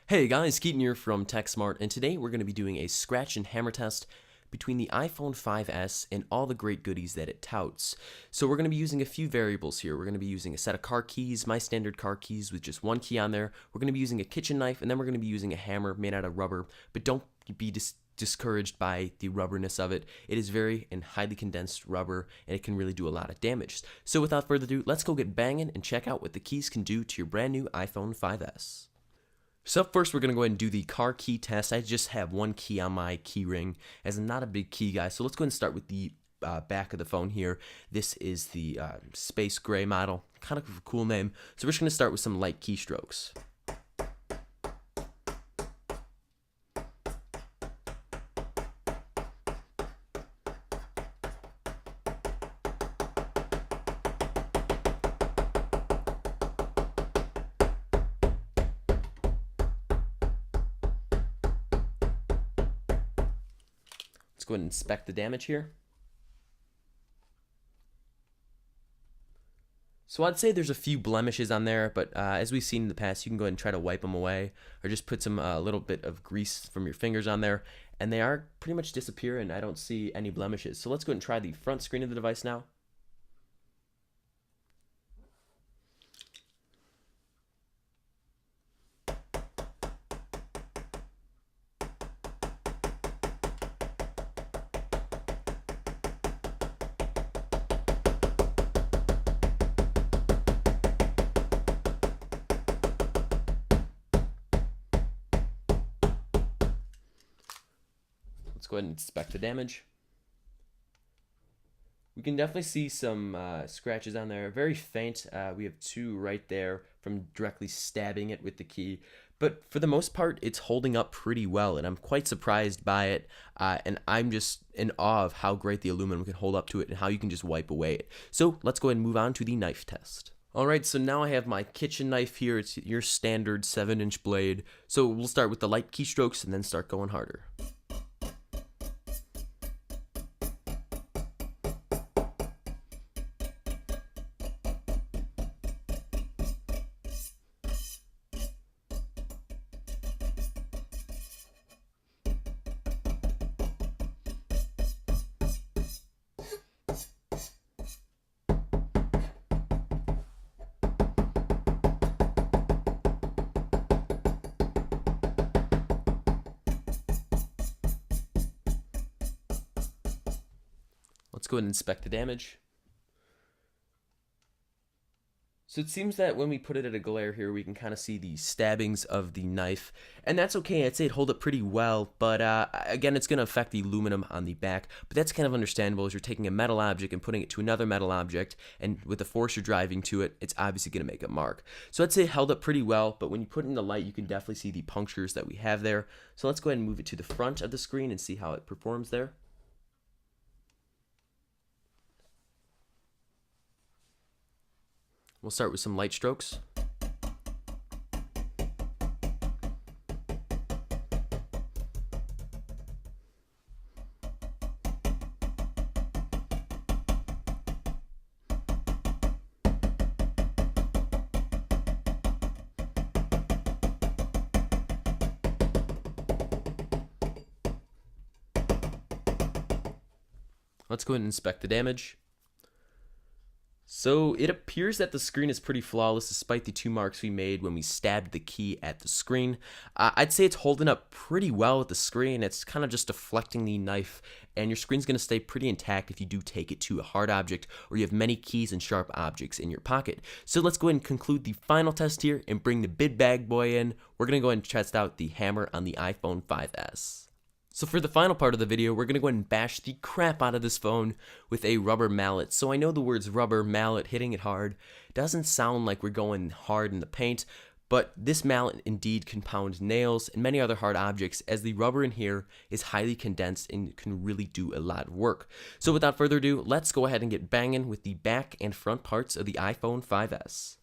Hey guys, Keaton here from TechSmart, and today we're going to be doing a scratch and hammer test between the iPhone 5S and all the great goodies that it touts. So we're going to be using a few variables here. We're going to be using a set of car keys, my standard car keys with just one key on there. We're going to be using a kitchen knife, and then we're going to be using a hammer made out of rubber, but don't be discouraged by the rubberness of it. It is very and highly condensed rubber, and it can really do a lot of damage. So without further ado, let's go get banging and check out what the keys can do to your brand new iPhone 5S. So up first, we're going to go ahead and do the car key test. I just have one key on my key ring, as I'm not a big key guy. So let's go ahead and start with the back of the phone here. This is the Space Gray model, kind of a cool name. So we're just going to start with some light keystrokes. Let's go ahead and inspect the damage here. So I'd say there's a few blemishes on there, but as we've seen in the past, you can go ahead and try to wipe them away, or just put some little bit of grease from your fingers on there, and they are pretty much disappear, and I don't see any blemishes. So let's go ahead and try the front screen of the device now. Let's go ahead and inspect the damage. We can definitely see some scratches on there, very faint. We have two right there from directly stabbing it with the key. But for the most part, it's holding up pretty well, and I'm quite surprised by it. And I'm just in awe of how great the aluminum can hold up to it and how you can just wipe away it. So let's go ahead and move on to the knife test. Alright, so now I have my kitchen knife here. It's your standard 7-inch blade. So we'll start with the light keystrokes and then start going harder. Let's go ahead and inspect the damage. So it seems that when we put it at a glare here, we can kind of see the stabbings of the knife, and that's okay. I'd say it hold up pretty well, but again, it's going to affect the aluminum on the back, but that's kind of understandable as you're taking a metal object and putting it to another metal object, and with the force you're driving to it, it's obviously going to make a mark. So I'd say it held up pretty well, but when you put it in the light, you can definitely see the punctures that we have there. So let's go ahead and move it to the front of the screen and see how it performs there. We'll start with some light strokes. Let's go ahead and inspect the damage. So it appears that the screen is pretty flawless despite the two marks we made when we stabbed the key at the screen. I'd say it's holding up pretty well with the screen. It's kind of just deflecting the knife, and your screen's going to stay pretty intact if you do take it to a hard object or you have many keys and sharp objects in your pocket. So let's go ahead and conclude the final test here and bring the big bag boy in. We're going to go ahead and test out the hammer on the iPhone 5S. So for the final part of the video, we're going to go ahead and bash the crap out of this phone with a rubber mallet. So I know the words rubber, mallet, hitting it hard doesn't sound like we're going hard in the paint, but this mallet indeed can pound nails and many other hard objects, as the rubber in here is highly condensed and can really do a lot of work. So without further ado, let's go ahead and get banging with the back and front parts of the iPhone 5S.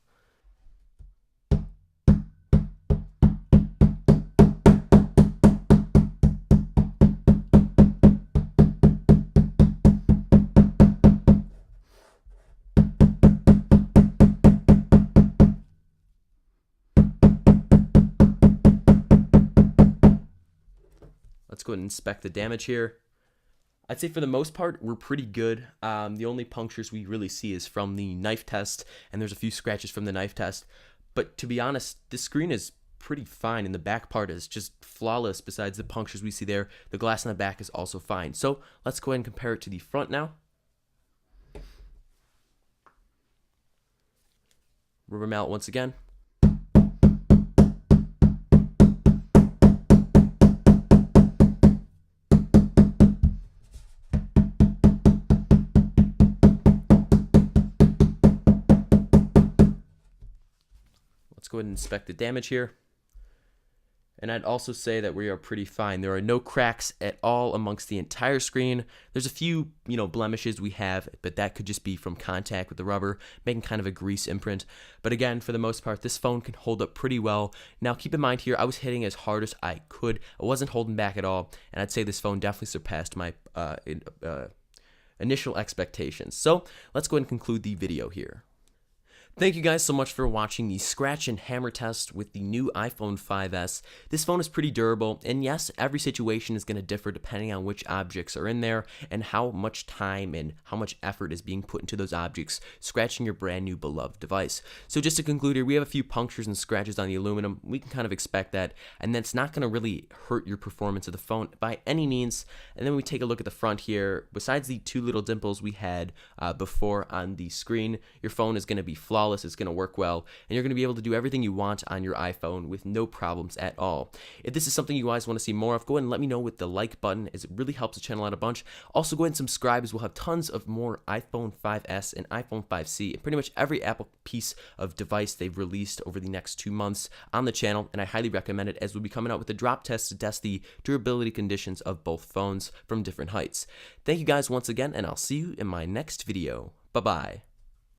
go ahead and inspect the damage here. I'd say for the most part, we're pretty good. The only punctures we really see is from the knife test, and there's a few scratches from the knife test. But to be honest, this screen is pretty fine, and the back part is just flawless. Besides the punctures we see there, the glass on the back is also fine. So let's go ahead and compare it to the front now. Rubber mallet once again. Let's go ahead and inspect the damage here. And I'd also say that we are pretty fine. There are no cracks at all amongst the entire screen. There's a few, blemishes we have, but that could just be from contact with the rubber, making kind of a grease imprint. But again, for the most part, this phone can hold up pretty well. Now, keep in mind here, I was hitting as hard as I could. I wasn't holding back at all, and I'd say this phone definitely surpassed my initial expectations. So let's go ahead and conclude the video here. Thank you guys so much for watching the scratch and hammer test with the new iPhone 5S. This phone is pretty durable, and yes, every situation is going to differ depending on which objects are in there and how much time and how much effort is being put into those objects scratching your brand new beloved device. So just to conclude here, we have a few punctures and scratches on the aluminum. We can kind of expect that, and that's not going to really hurt your performance of the phone by any means. And then we take a look at the front here. Besides the two little dimples we had before on the screen, your phone is going to be flawless. It's going to work well, and you're going to be able to do everything you want on your iPhone with no problems at all. If this is something you guys want to see more of, go ahead and let me know with the like button, as it really helps the channel out a bunch. Also, go ahead and subscribe, as we'll have tons of more iPhone 5S and iPhone 5C and pretty much every Apple piece of device they've released over the next 2 months on the channel, and I highly recommend it, as we'll be coming out with a drop test to test the durability conditions of both phones from different heights. Thank you guys once again, and I'll see you in my next video. Bye-bye.